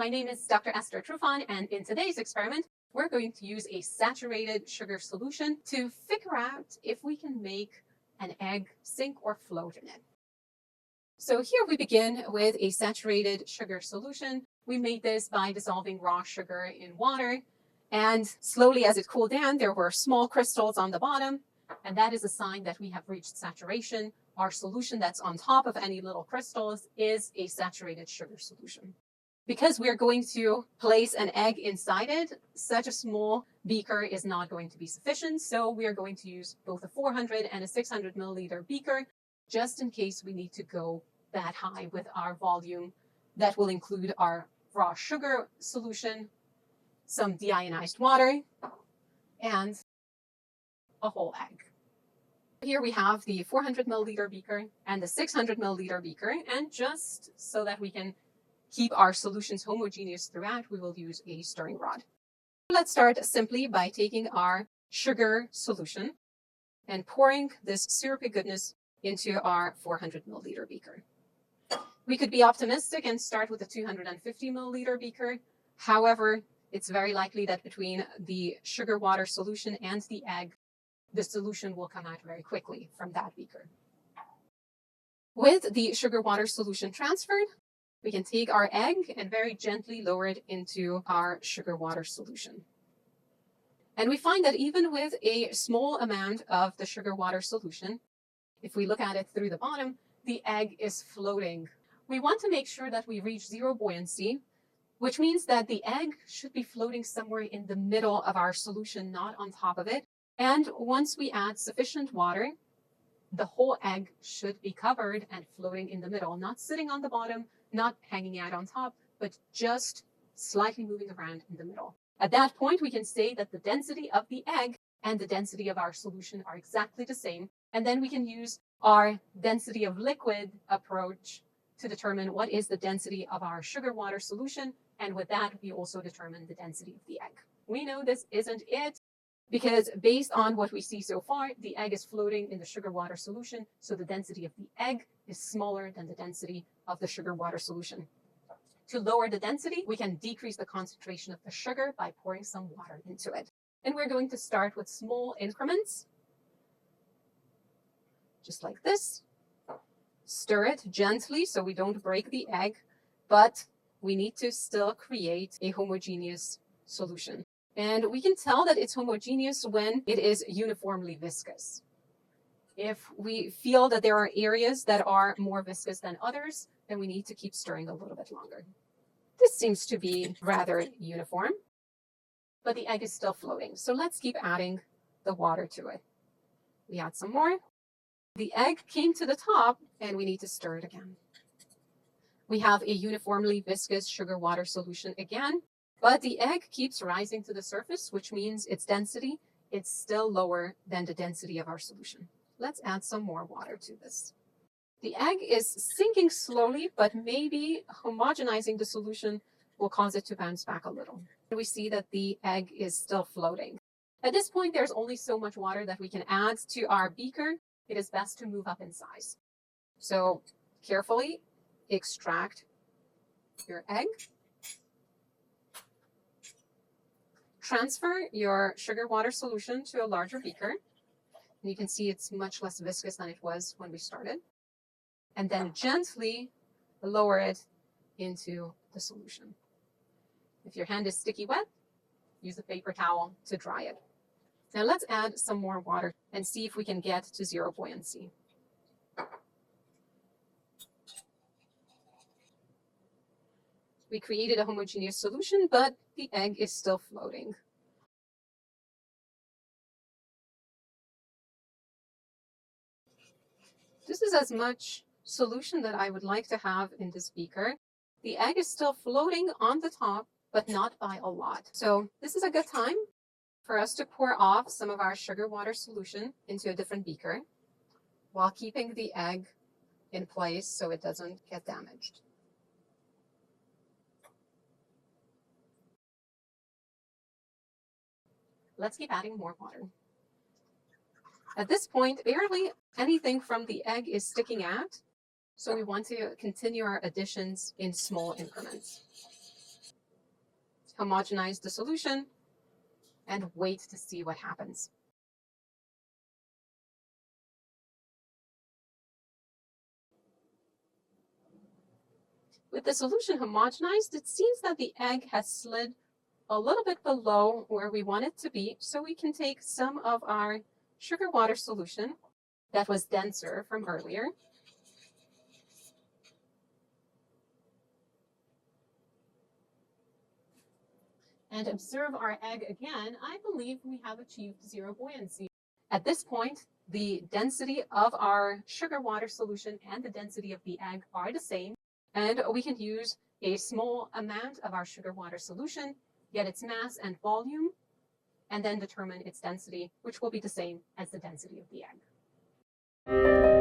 My name is Dr. Esther Trufan, and in today's experiment, we're going to use a saturated sugar solution to figure out if we can make an egg sink or float in it. So here we begin with a saturated sugar solution. We made this by dissolving raw sugar in water, and slowly as it cooled down, there were small crystals on the bottom, and that is a sign that we have reached saturation. Our solution that's on top of any little crystals is a saturated sugar solution. Because we're going to place an egg inside it, such a small beaker is not going to be sufficient. So we are going to use both a 400 and a 600 milliliter beaker, just in case we need to go that high with our volume. That will include our raw sugar solution, some deionized water, and a whole egg. Here we have the 400 milliliter beaker and the 600 milliliter beaker, and just so that we can keep our solutions homogeneous throughout, we will use a stirring rod. Let's start simply by taking our sugar solution and pouring this syrupy goodness into our 400 milliliter beaker. We could be optimistic and start with a 250 milliliter beaker. However, it's very likely that between the sugar water solution and the egg, the solution will come out very quickly from that beaker. With the sugar water solution transferred, we can take our egg and very gently lower it into our sugar water solution. And we find that even with a small amount of the sugar water solution, if we look at it through the bottom, the egg is floating. We want to make sure that we reach zero buoyancy, which means that the egg should be floating somewhere in the middle of our solution, not on top of it. And once we add sufficient water, the whole egg should be covered and floating in the middle, not sitting on the bottom, not hanging out on top, but just slightly moving around in the middle. At that point, we can say that the density of the egg and the density of our solution are exactly the same. And then we can use our density of liquid approach to determine what is the density of our sugar water solution. And with that, we also determine the density of the egg. We know this isn't it, because based on what we see so far, the egg is floating in the sugar water solution, so the density of the egg is smaller than the density of the sugar water solution. To lower the density, we can decrease the concentration of the sugar by pouring some water into it. And we're going to start with small increments, just like this. Stir it gently so we don't break the egg, but we need to still create a homogeneous solution. And we can tell that it's homogeneous when it is uniformly viscous. If we feel that there are areas that are more viscous than others, then we need to keep stirring a little bit longer. This seems to be rather uniform, but the egg is still floating. So let's keep adding the water to it. We add some more. The egg came to the top and we need to stir it again. We have a uniformly viscous sugar water solution again. But the egg keeps rising to the surface, which means its density is still lower than the density of our solution. Let's add some more water to this. The egg is sinking slowly, but maybe homogenizing the solution will cause it to bounce back a little. We see that the egg is still floating. At this point, there's only so much water that we can add to our beaker. It is best to move up in size. So carefully extract your egg. Transfer your sugar water solution to a larger beaker. And you can see it's much less viscous than it was when we started. And then gently lower it into the solution. If your hand is sticky wet, use a paper towel to dry it. Now let's add some more water and see if we can get to zero buoyancy. We created a homogeneous solution, but the egg is still floating. This is as much solution that I would like to have in this beaker. The egg is still floating on the top, but not by a lot. So this is a good time for us to pour off some of our sugar water solution into a different beaker while keeping the egg in place so it doesn't get damaged. Let's keep adding more water. At this point, barely anything from the egg is sticking out, so we want to continue our additions in small increments. homogenize the solution, and wait to see what happens. With the solution homogenized, it seems that the egg has slid a little bit below where we want it to be, so we can take some of our sugar water solution that was denser from earlier and observe our egg again. I believe we have achieved zero buoyancy. At this point, the density of our sugar water solution and the density of the egg are the same, and we can use a small amount of our sugar water solution, get its mass and volume, and then determine its density, which will be the same as the density of the egg.